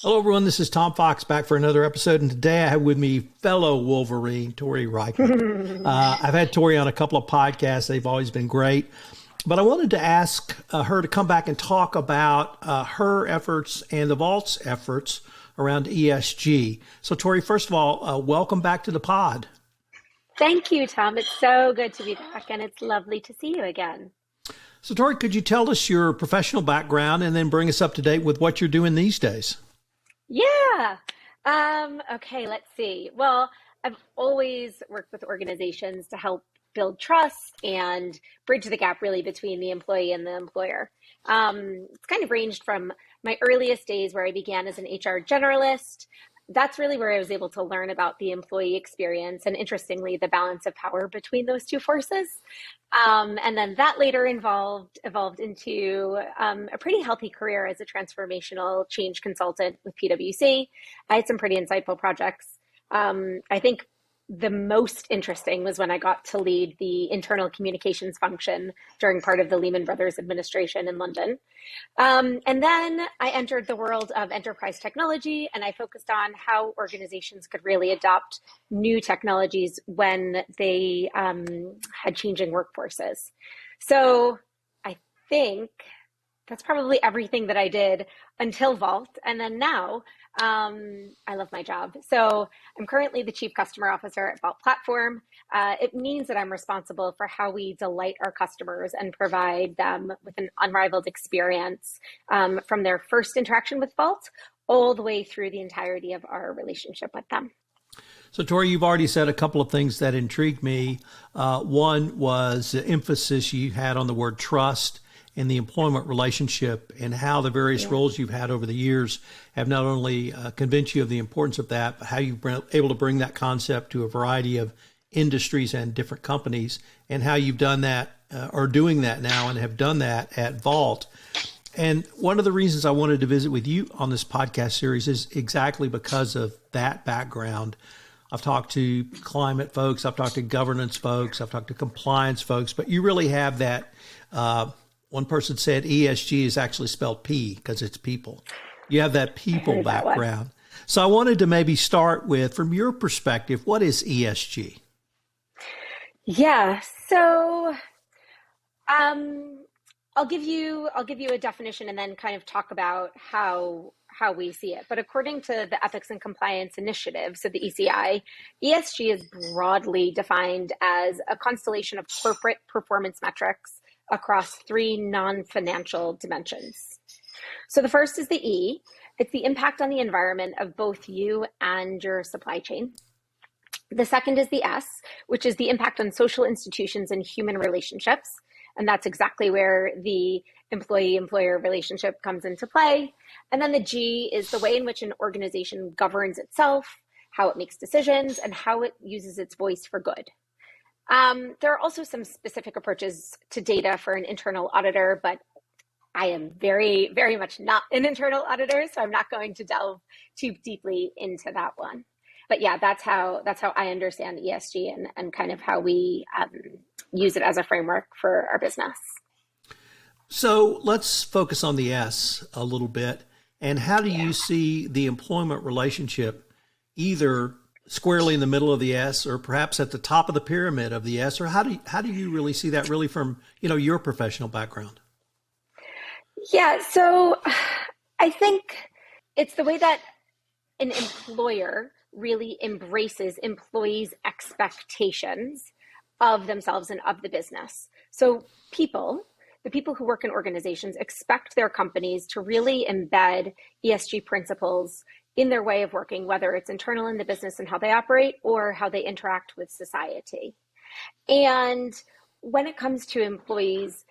Hello, everyone. This is Tom Fox back for another episode. And today I have with me fellow Wolverine, Tori Reichman. I've had Tori on a couple of podcasts. They've always been great. But I wanted to ask her to come back and talk about her efforts and the Vault's efforts around ESG. So, Tori, first of all, welcome back to the pod. Thank you, Tom. It's so good to be back, and it's lovely to see you again. So, Tori, could you tell us your professional background and then bring us up to date with what you're doing these days? Yeah. Okay, let's see. Well, I've always worked with organizations to help build trust and bridge the gap really between the employee and the employer. It's kind of ranged from my earliest days where I began as an HR generalist. That's really where I was able to learn about the employee experience and, interestingly, the balance of power between those two forces. And then that later evolved into a pretty healthy career as a transformational change consultant with PwC. I had some pretty insightful projects. I think the most interesting was when I got to lead the internal communications function during part of the Lehman Brothers administration in London. And then I entered the world of enterprise technology, and I focused on how organizations could really adopt new technologies when they had changing workforces. So I think that's probably everything that I did until Vault. And then now I love my job. So I'm currently the Chief Customer Officer at Vault Platform. It means that I'm responsible for how we delight our customers and provide them with an unrivaled experience from their first interaction with Vault all the way through the entirety of our relationship with them. So, Tori, you've already said a couple of things that intrigued me. One was the emphasis you had on the word trust in the employment relationship and how the various roles you've had over the years have not only convinced you of the importance of that, but how you've been able to bring that concept to a variety of industries and different companies, and how you've done that or doing that now and have done that at Vault. And one of the reasons I wanted to visit with you on this podcast series is exactly because of that background. I've talked to climate folks, I've talked to governance folks, I've talked to compliance folks, but you really have that. One person said ESG is actually spelled P because it's people. You have that people background. So I wanted to maybe start with, from your perspective, what is ESG? Yeah, so I'll give you a definition and then kind of talk about how we see it. But according to the Ethics and Compliance Initiative, so the ECI, ESG is broadly defined as a constellation of corporate performance metrics across three non-financial dimensions. So the first is the E. It's the impact on the environment of both you and your supply chain. The second is the S, which is the impact on social institutions and human relationships. And that's exactly where the employee-employer relationship comes into play. And then the G is the way in which an organization governs itself, how it makes decisions, and how it uses its voice for good. There are also some specific approaches to data for an internal auditor, but I am very, very much not an internal auditor, so I'm not going to delve too deeply into that one. But yeah, that's how I understand ESG and kind of how we use it as a framework for our business. So let's focus on the S a little bit. And how do you see the employment relationship either squarely in the middle of the S or perhaps at the top of the pyramid of the S? Or how do you really see that really from, your professional background? Yeah, so I think it's the way that an employer really embraces employees' expectations of themselves and of the business. So the people who work in organizations expect their companies to really embed ESG principles in their way of working, whether it's internal in the business and how they operate or how they interact with society. And when it comes to employees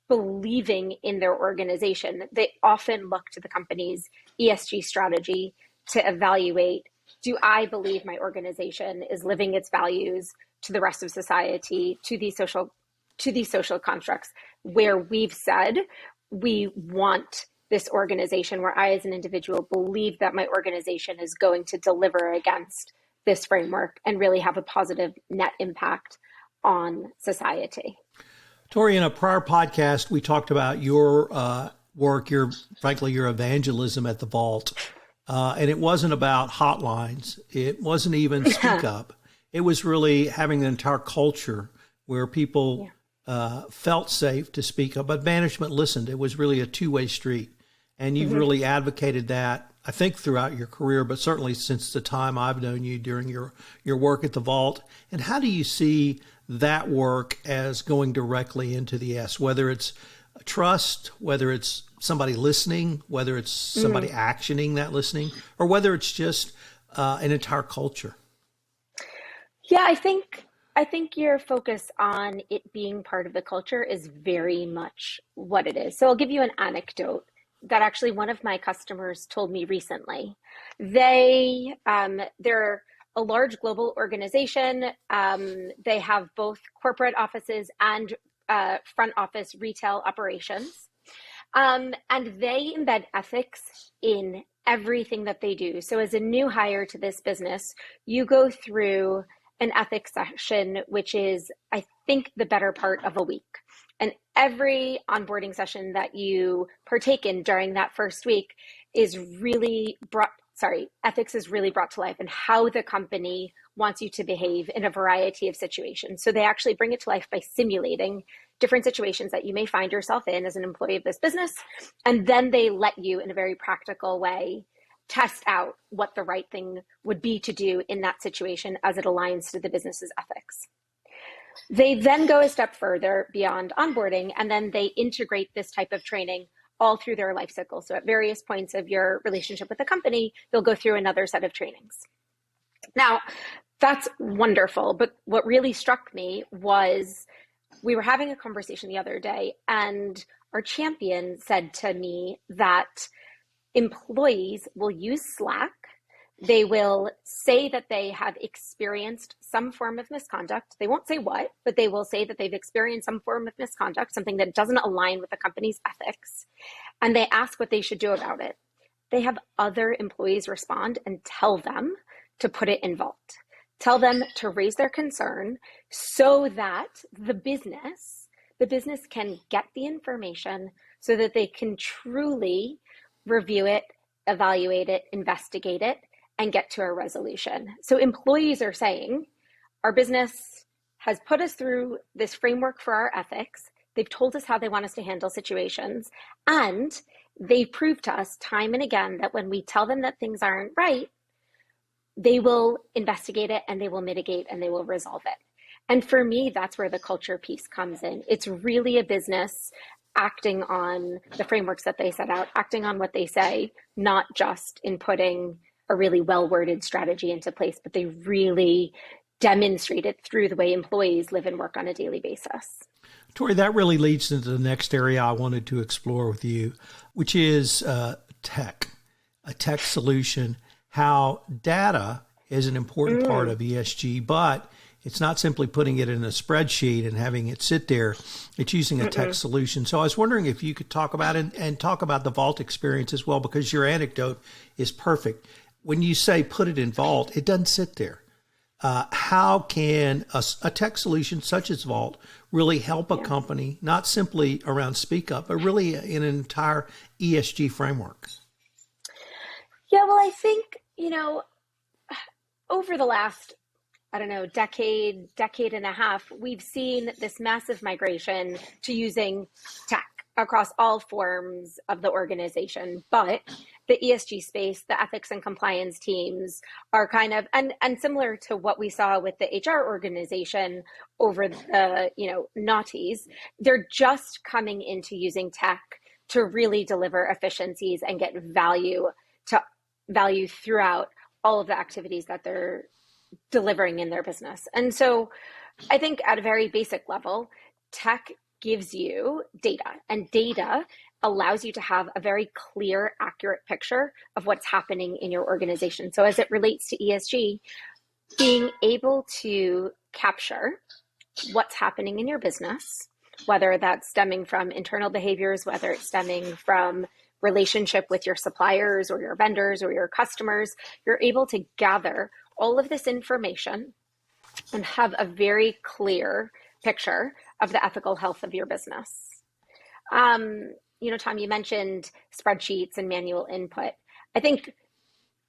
believing in their organization, they often look to the company's ESG strategy to evaluate, do I believe my organization is living its values to the rest of society, to these social constructs where we've said we want this organization, where I as an individual believe that my organization is going to deliver against this framework and really have a positive net impact on society. Tori, in a prior podcast, we talked about your work, your evangelism at the Vault. And it wasn't about hotlines. It wasn't even speak up. It was really having an entire culture where people felt safe to speak up, but management listened. It was really a two-way street. And you've really advocated that, I think, throughout your career, but certainly since the time I've known you during your work at the Vault. And how do you see that work as going directly into the S, whether it's trust, whether it's somebody listening, whether it's somebody actioning that listening, or whether it's just an entire culture? Yeah, I think your focus on it being part of the culture is very much what it is. So I'll give you an anecdote that actually one of my customers told me recently. They're a large global organization. They have both corporate offices and front office retail operations. And they embed ethics in everything that they do. So as a new hire to this business, you go through an ethics session, which is, I think, the better part of a week. And every onboarding session that you partake in during that first week is really ethics is really brought to life and how the company wants you to behave in a variety of situations. So they actually bring it to life by simulating different situations that you may find yourself in as an employee of this business. And then they let you, in a very practical way, test out what the right thing would be to do in that situation as it aligns to the business's ethics. They then go a step further beyond onboarding, and then they integrate this type of training all through their life cycle. So at various points of your relationship with the company, they'll go through another set of trainings. Now, that's wonderful, but what really struck me was we were having a conversation the other day, and our champion said to me that employees will use Slack. They will say that they have experienced some form of misconduct. They won't say what, but they will say that they've experienced some form of misconduct, something that doesn't align with the company's ethics. And they ask what they should do about it. They have other employees respond and tell them to put it in Vault. Tell them to raise their concern so that the business can get the information so that they can truly review it, evaluate it, investigate it, and get to a resolution. So employees are saying, our business has put us through this framework for our ethics. They've told us how they want us to handle situations. And they've proved to us time and again that when we tell them that things aren't right, they will investigate it and they will mitigate and they will resolve it. And for me, that's where the culture piece comes in. It's really a business acting on the frameworks that they set out, acting on what they say, not just in putting a really well-worded strategy into place, but they really demonstrate it through the way employees live and work on a daily basis. Tori, that really leads into the next area I wanted to explore with you, which is a tech solution, how data is an important part of ESG, but it's not simply putting it in a spreadsheet and having it sit there. It's using a tech solution. So I was wondering if you could talk about it and talk about the Vault experience as well, because your anecdote is perfect. When you say put it in Vault, it doesn't sit there. How can a tech solution such as Vault really help a company, not simply around Speak Up, but really in an entire ESG framework? Yeah, well, I think, over the last, decade and a half, we've seen this massive migration to using tech across all forms of the organization. But the ESG space, the ethics and compliance teams are kind of, and similar to what we saw with the HR organization over the, noughties, they're just coming into using tech to really deliver efficiencies and get value throughout all of the activities that they're delivering in their business. And so I think at a very basic level, tech gives you data, and data allows you to have a very clear, accurate picture of what's happening in your organization. So as it relates to ESG, being able to capture what's happening in your business, whether that's stemming from internal behaviors, whether it's stemming from relationship with your suppliers or your vendors or your customers, you're able to gather all of this information and have a very clear picture of the ethical health of your business. Tom, you mentioned spreadsheets and manual input. I think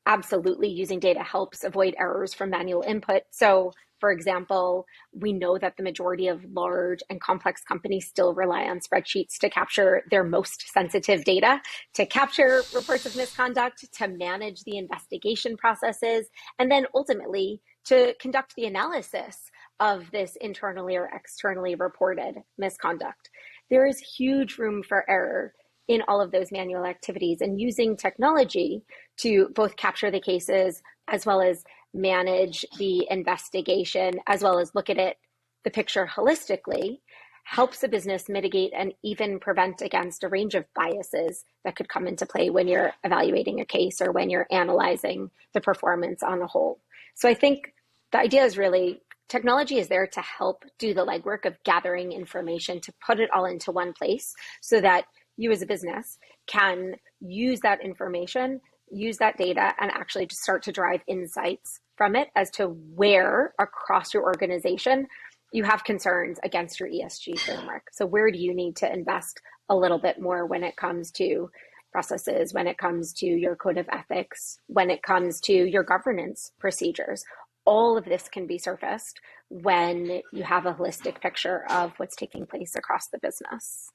absolutely using data helps avoid errors from manual input. So, for example, we know that the majority of large and complex companies still rely on spreadsheets to capture their most sensitive data, to capture reports of misconduct, to manage the investigation processes, and then ultimately to conduct the analysis of this internally or externally reported misconduct. There is huge room for error in all of those manual activities, and using technology to both capture the cases as well as manage the investigation, as well as look at the picture holistically, helps a business mitigate and even prevent against a range of biases that could come into play when you're evaluating a case or when you're analyzing the performance on a whole. So I think the idea is really technology is there to help do the legwork of gathering information, to put it all into one place so that you as a business can use that information, use that data, and actually just start to drive insights from it as to where across your organization you have concerns against your ESG framework. So where do you need to invest a little bit more when it comes to processes, when it comes to your code of ethics, when it comes to your governance procedures? All of this can be surfaced when you have a holistic picture of what's taking place across the business.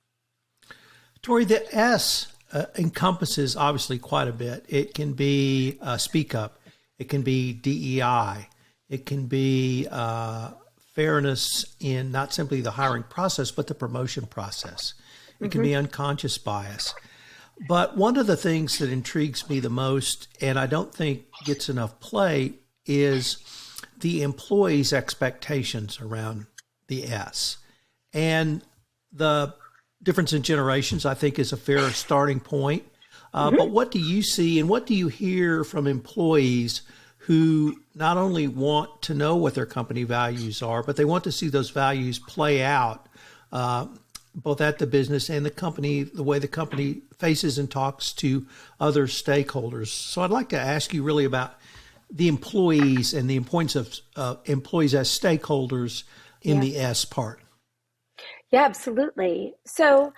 Tori, the S encompasses obviously quite a bit. It can be speak up. It can be DEI. It can be fairness in not simply the hiring process, but the promotion process. It can be unconscious bias. But one of the things that intrigues me the most, and I don't think gets enough play, is the employees' expectations around the S. And the difference in generations, I think, is a fair starting point. But what do you see and what do you hear from employees who not only want to know what their company values are, but they want to see those values play out both at the business and the company, the way the company faces and talks to other stakeholders? So I'd like to ask you really about the employees and the importance of employees as stakeholders in the S part. Yeah, absolutely. So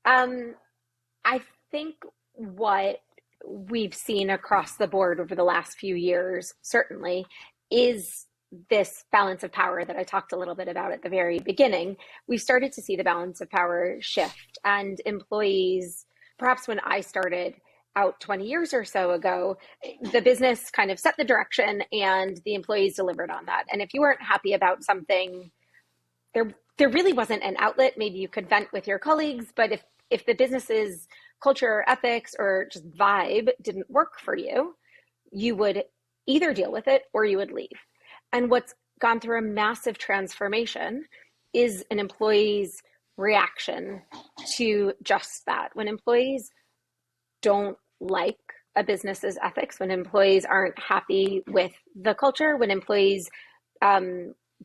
I think what we've seen across the board over the last few years, certainly, is this balance of power that I talked a little bit about at the very beginning. We've started to see the balance of power shift, and employees, perhaps when I started out 20 years or so ago, the business kind of set the direction and the employees delivered on that. And if you weren't happy about something, there really wasn't an outlet. Maybe you could vent with your colleagues, but if the business's culture, ethics, or just vibe didn't work for you, you would either deal with it or you would leave. And what's gone through a massive transformation is an employee's reaction to just that. When employees don't like a business's ethics, when employees aren't happy with the culture, when employees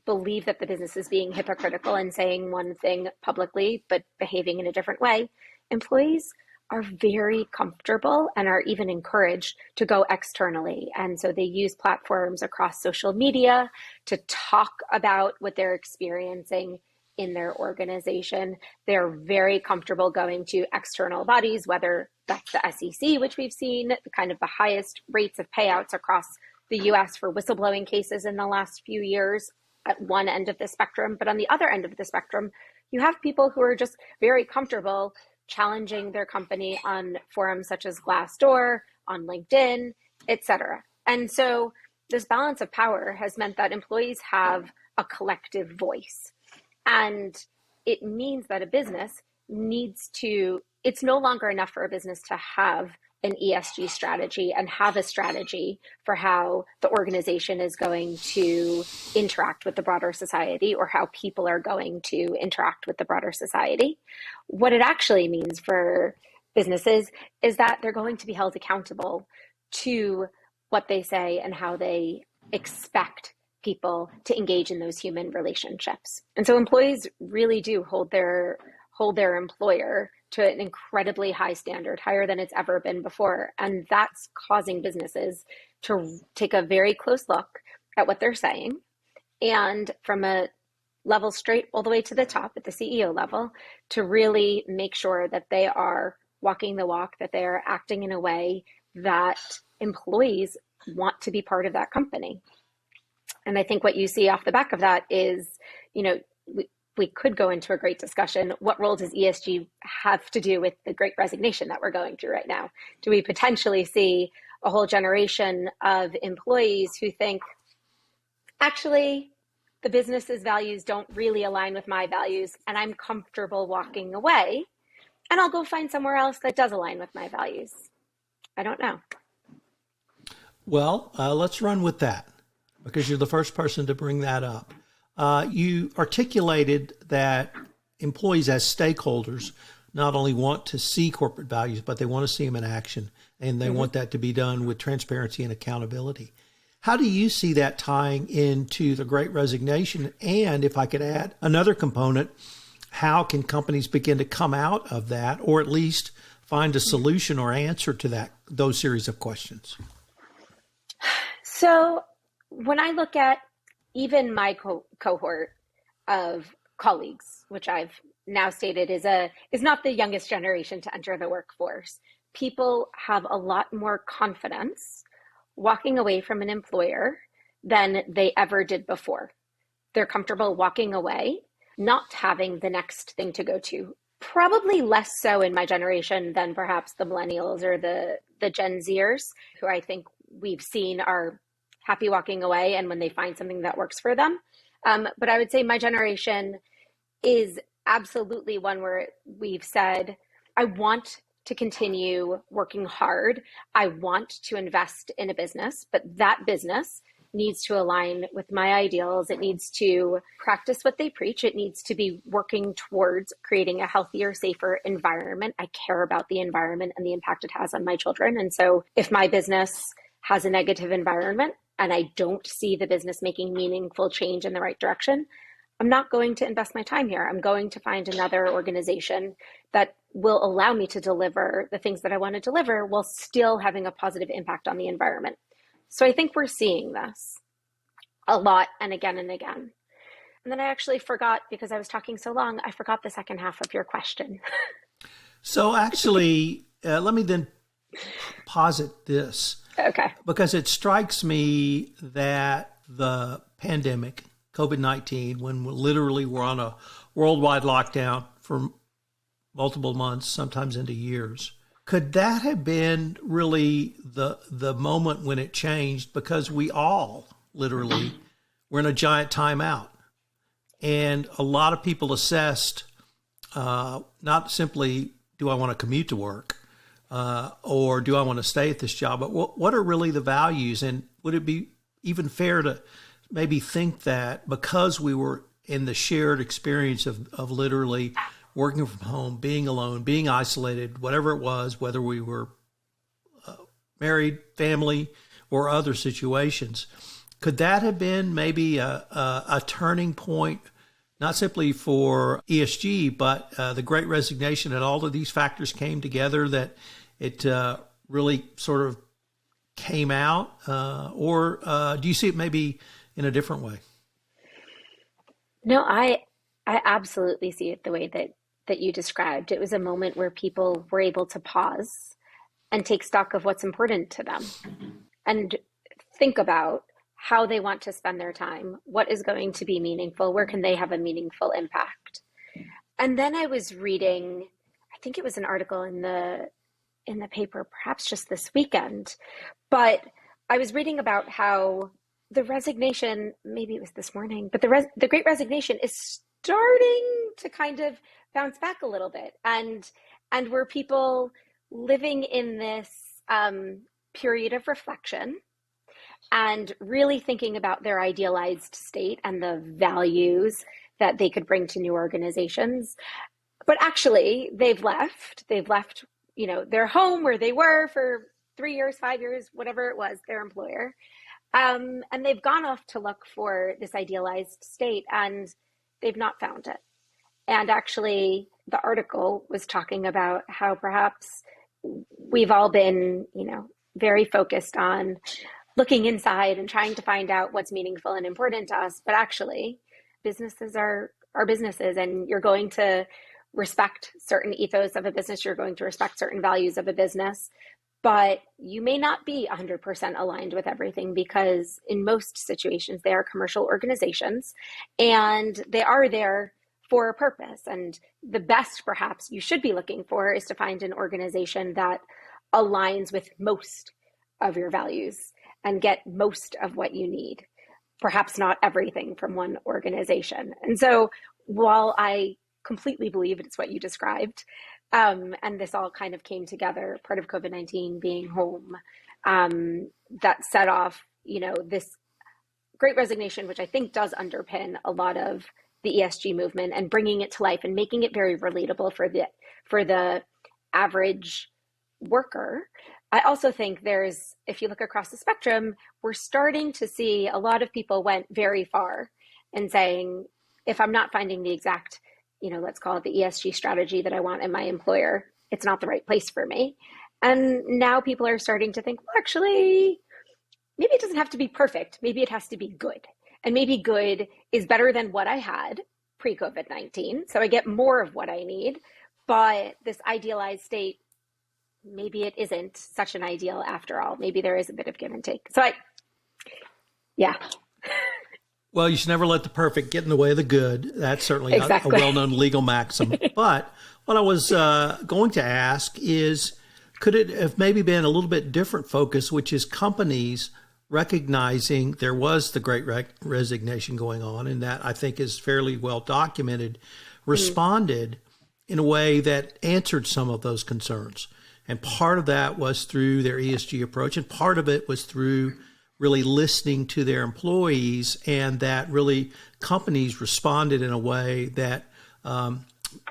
believe that the business is being hypocritical and saying one thing publicly but behaving in a different way, employees are very comfortable and are even encouraged to go externally. And so they use platforms across social media to talk about what they're experiencing in their organization. They're very comfortable going to external bodies, whether that's the SEC, which we've seen kind of the highest rates of payouts across the US for whistleblowing cases in the last few years at one end of the spectrum. But on the other end of the spectrum, you have people who are just very comfortable challenging their company on forums such as Glassdoor, on LinkedIn, etc. And so this balance of power has meant that employees have a collective voice. And it means that a business needs to, it's no longer enough for a business to have an ESG strategy and have a strategy for how the organization is going to interact with the broader society or how people are going to interact with the broader society. What it actually means for businesses is that they're going to be held accountable to what they say and how they expect people to engage in those human relationships. And so employees really do hold their employer to an incredibly high standard, higher than it's ever been before. And that's causing businesses to take a very close look at what they're saying. And from a level straight all the way to the top at the CEO level, to really make sure that they are walking the walk, that they are acting in a way that employees want to be part of that company. And I think what you see off the back of that is, we could go into a great discussion. What role does ESG have to do with the Great Resignation that we're going through right now? Do we potentially see a whole generation of employees who think, actually, the business's values don't really align with my values, and I'm comfortable walking away, and I'll go find somewhere else that does align with my values? I don't know. Well, let's run with that, because you're the first person to bring that up. You articulated that employees as stakeholders not only want to see corporate values, but they want to see them in action, and they want that to be done with transparency and accountability. How do you see that tying into the Great Resignation? And if I could add another component, how can companies begin to come out of that, or at least find a solution or answer to those series of questions? So when I look at even my cohort of colleagues, which I've now stated is not the youngest generation to enter the workforce, people have a lot more confidence walking away from an employer than they ever did before. They're comfortable walking away, not having the next thing to go to. Probably less so in my generation than perhaps the millennials or the Gen Zers, who I think we've seen are happy walking away and when they find something that works for them. But I would say my generation is absolutely one where we've said, I want to continue working hard. I want to invest in a business, but that business needs to align with my ideals. It needs to practice what they preach. It needs to be working towards creating a healthier, safer environment. I care about the environment and the impact it has on my children. And so if my business has a negative environment and I don't see the business making meaningful change in the right direction, I'm not going to invest my time here. I'm going to find another organization that will allow me to deliver the things that I want to deliver while still having a positive impact on the environment. So I think we're seeing this a lot and again and again. And then I actually forgot, because I was talking so long, I forgot the second half of your question. So actually, let me then posit this. Okay. Because it strikes me that the pandemic, COVID-19, when literally we're on a worldwide lockdown for multiple months, sometimes into years, could that have been really the moment when it changed? Because we all literally were in a giant timeout. And a lot of people assessed not simply, do I want to commute to work? Or do I want to stay at this job? But what are really the values? And would it be even fair to maybe think that because we were in the shared experience of literally working from home, being alone, being isolated, whatever it was, whether we were married, family, or other situations, could that have been maybe a turning point, not simply for ESG, but the Great Resignation, and all of these factors came together that it really sort of came out? Or do you see it maybe in a different way? No, I absolutely see it the way that you described. It was a moment where people were able to pause and take stock of what's important to them and think about how they want to spend their time, what is going to be meaningful, where can they have a meaningful impact. And then I was reading, I think it was an article in the paper, perhaps just this weekend, but I was reading about how the resignation, maybe it was this morning, but the Great Resignation is starting to kind of bounce back a little bit, and were people living in this period of reflection and really thinking about their idealized state and the values that they could bring to new organizations. But actually, they've left, their home where they were for 3 years, 5 years, whatever it was, their employer. And they've gone off to look for this idealized state, and they've not found it. And actually, the article was talking about how perhaps we've all been, very focused on looking inside and trying to find out what's meaningful and important to us. But actually, businesses are businesses, and you're going to respect certain ethos of a business. You're going to respect certain values of a business. but you may not be 100% aligned with everything, because in most situations they are commercial organizations and they are there for a purpose. And the best perhaps you should be looking for is to find an organization that aligns with most of your values and get most of what you need, perhaps not everything from one organization. And so while I completely believe it's what you described, and this all kind of came together, part of COVID-19 being home, that set off, this Great Resignation, which I think does underpin a lot of the ESG movement, and bringing it to life and making it very relatable for the average worker. I also think if you look across the spectrum, we're starting to see a lot of people went very far in saying, if I'm not finding the exact, let's call it the ESG strategy that I want in my employer, it's not the right place for me. And now people are starting to think, well, actually, maybe it doesn't have to be perfect. Maybe it has to be good. And maybe good is better than what I had pre-COVID-19. So I get more of what I need. But this idealized state, maybe it isn't such an ideal after all. Maybe there is a bit of give and take. So yeah. Well, you should never let the perfect get in the way of the good. That's certainly Exactly. a well-known legal maxim. But what I was going to ask is, could it have maybe been a little bit different focus, which is companies recognizing there was the Great Resignation going on, and that I think is fairly well documented, responded in a way that answered some of those concerns. And part of that was through their ESG approach, and part of it was through really listening to their employees, and that really companies responded in a way that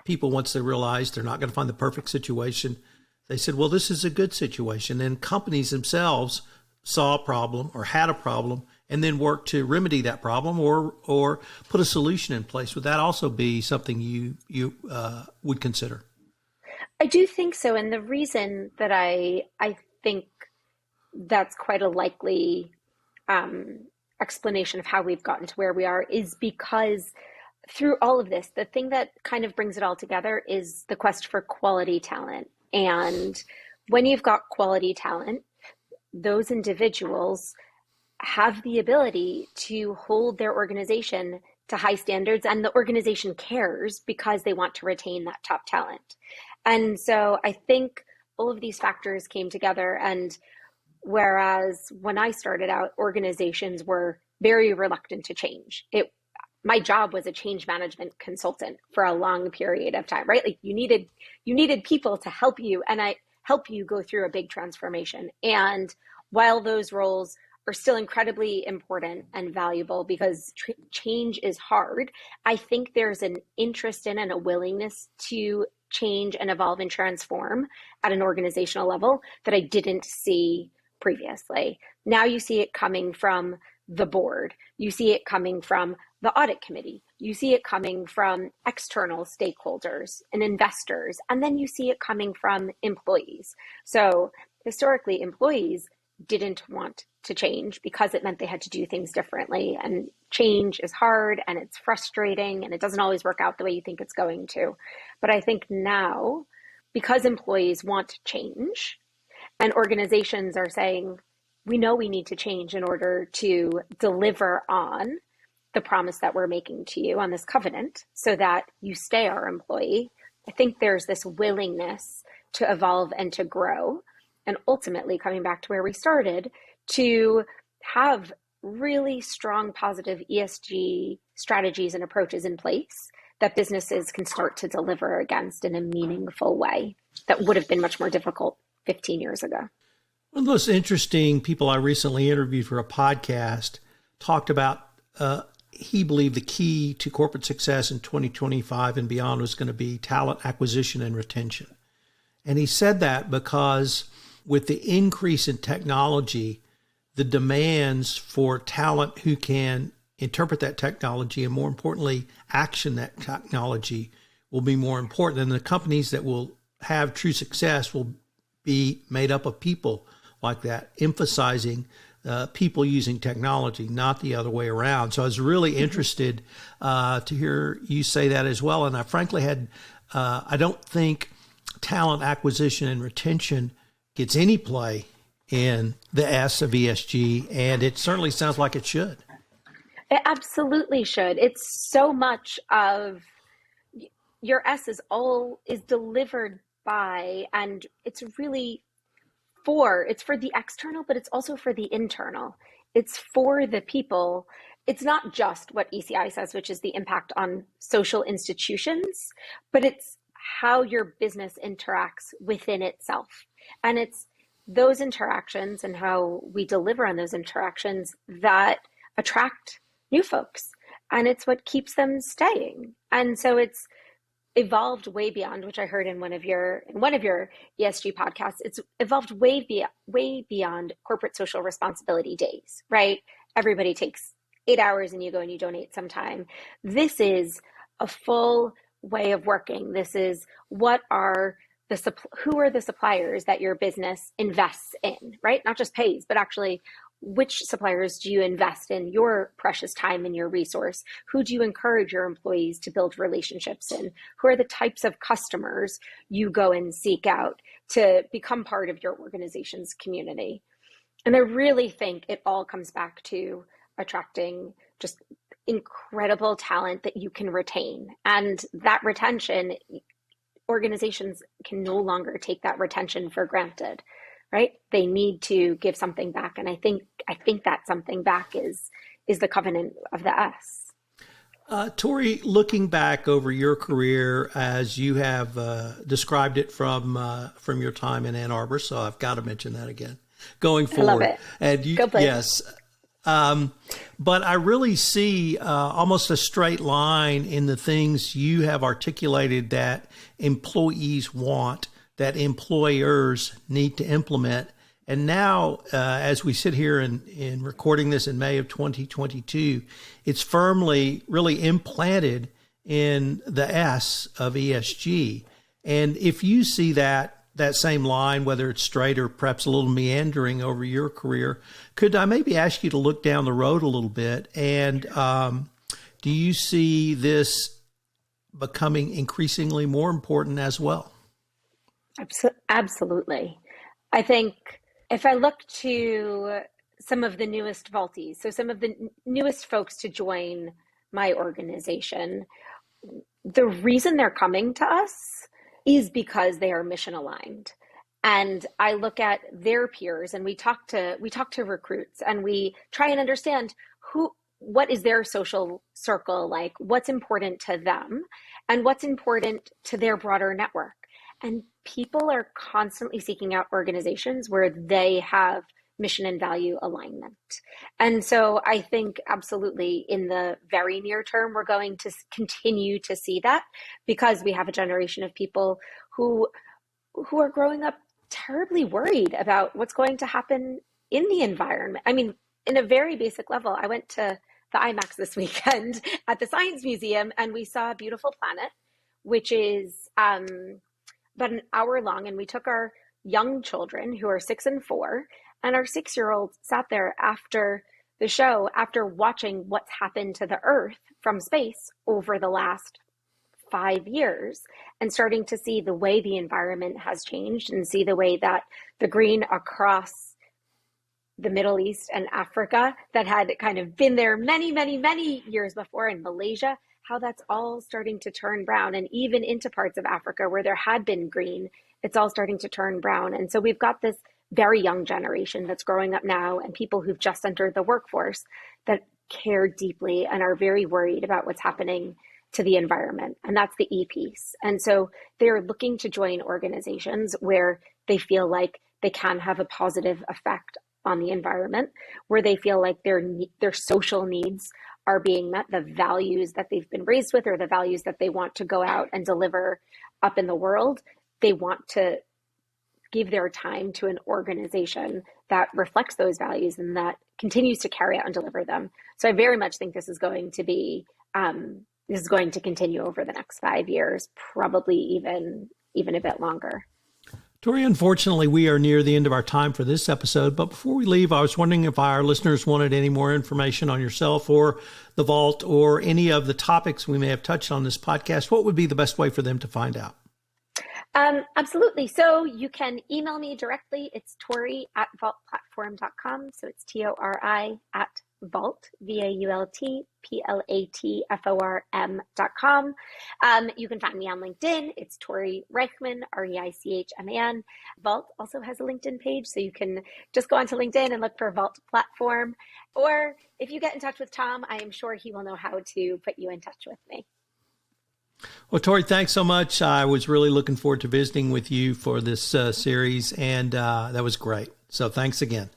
people, once they realized they're not going to find the perfect situation, they said, well, this is a good situation. And companies themselves saw a problem or had a problem and then worked to remedy that problem or put a solution in place. Would that also be something you would consider? I do think so. And the reason that I think that's quite a likely explanation of how we've gotten to where we are is because through all of this, the thing that kind of brings it all together is the quest for quality talent. And when you've got quality talent, those individuals have the ability to hold their organization to high standards, and the organization cares because they want to retain that top talent. And so I think all of these factors came together. And whereas when I started out, organizations were very reluctant to change. My job was a change management consultant for a long period of time, right? Like you needed people to help you help you go through a big transformation. And while those roles are still incredibly important and valuable because change is hard, I think there's an interest in and a willingness to change and evolve and transform at an organizational level that I didn't see previously. Now you see it coming from the board. You see it coming from the audit committee. You see it coming from external stakeholders and investors. And then you see it coming from employees. So historically, employees didn't want to change because it meant they had to do things differently. And change is hard and it's frustrating and it doesn't always work out the way you think it's going to. But I think now, because employees want change and organizations are saying, we know we need to change in order to deliver on the promise that we're making to you on this covenant so that you stay our employee. I think there's this willingness to evolve and to grow. And ultimately, coming back to where we started, to have really strong, positive ESG strategies and approaches in place that businesses can start to deliver against in a meaningful way that would have been much more difficult 15 years ago. One of the most interesting people I recently interviewed for a podcast talked about he believed the key to corporate success in 2025 and beyond was going to be talent acquisition and retention. And he said that because with the increase in technology, the demands for talent who can interpret that technology and, more importantly, action that technology will be more important. And the companies that will have true success will be made up of people like that, emphasizing people using technology, not the other way around. So I was really interested to hear you say that as well. And I frankly I don't think talent acquisition and retention gets any play in the S of ESG, and it certainly sounds like it should. It absolutely should. It's so much of your S is delivered by, and it's really it's for the external, but it's also for the internal. It's for the people. It's not just what ECI says, which is the impact on social institutions, but it's how your business interacts within itself. And it's those interactions and how we deliver on those interactions that attract new folks. And it's what keeps them staying. And so it's evolved way beyond, which I heard in one of your ESG podcasts. It's evolved way beyond corporate social responsibility days, right? Everybody takes 8 hours and you go and you donate some time. This is a full way of working. This is who are the suppliers that your business invests in, right? Not just pays, but actually which suppliers do you invest in your precious time and your resource? Who do you encourage your employees to build relationships in? Who are the types of customers you go and seek out to become part of your organization's community? And I really think it all comes back to attracting just incredible talent that you can retain. And that retention, organizations can no longer take that retention for granted. Right? They need to give something back. And I think that something back is the covenant of the S. Tori, looking back over your career as you have described it from your time in Ann Arbor, so I've got to mention that again, going forward. I love it. And yes. But I really see almost a straight line in the things you have articulated that employees want, that employers need to implement. And now, as we sit here in recording this in May of 2022, it's firmly really implanted in the S of ESG. And if you see that same line, whether it's straight or perhaps a little meandering over your career, could I maybe ask you to look down the road a little bit? And do you see this becoming increasingly more important as well? Absolutely. I think if I look to some of the newest vaultees, so some of the newest folks to join my organization, the reason they're coming to us is because they are mission aligned. And I look at their peers and we talk to recruits and we try and understand what is their social circle like, what's important to them and what's important to their broader network. And people are constantly seeking out organizations where they have mission and value alignment. And so I think absolutely in the very near term, we're going to continue to see that because we have a generation of people who are growing up terribly worried about what's going to happen in the environment. I mean, in a very basic level, I went to the IMAX this weekend at the Science Museum and we saw a beautiful planet, which is about an hour long, and we took our young children who are 6 and 4, and our 6-year-old sat there after the show, after watching what's happened to the Earth from space over the last 5 years, and starting to see the way the environment has changed and see the way that the green across the Middle East and Africa that had kind of been there many, many, many years before in Malaysia, how that's all starting to turn brown, and even into parts of Africa where there had been green, it's all starting to turn brown. And so we've got this very young generation that's growing up now and people who've just entered the workforce that care deeply and are very worried about what's happening to the environment. And that's the E piece. And so they're looking to join organizations where they feel like they can have a positive effect on the environment, where they feel like their social needs are being met, the values that they've been raised with or the values that they want to go out and deliver up in the world. They want to give their time to an organization that reflects those values and that continues to carry out and deliver them. So I very much think this is going to be, this is going to continue over the next 5 years, probably even a bit longer. Tori, unfortunately, we are near the end of our time for this episode. But before we leave, I was wondering if our listeners wanted any more information on yourself or the Vault or any of the topics we may have touched on this podcast. What would be the best way for them to find out? Absolutely. So you can email me directly. It's Tori at vaultplatform.com. So it's Tori at Vault, VAULT, PLATFORM.com. You can find me on LinkedIn. It's Tori Reichman, Reichman. Vault also has a LinkedIn page. So you can just go onto LinkedIn and look for Vault Platform. Or if you get in touch with Tom, I am sure he will know how to put you in touch with me. Well, Tori, thanks so much. I was really looking forward to visiting with you for this series, and that was great. So thanks again.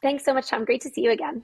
Thanks so much, Tom. Great to see you again.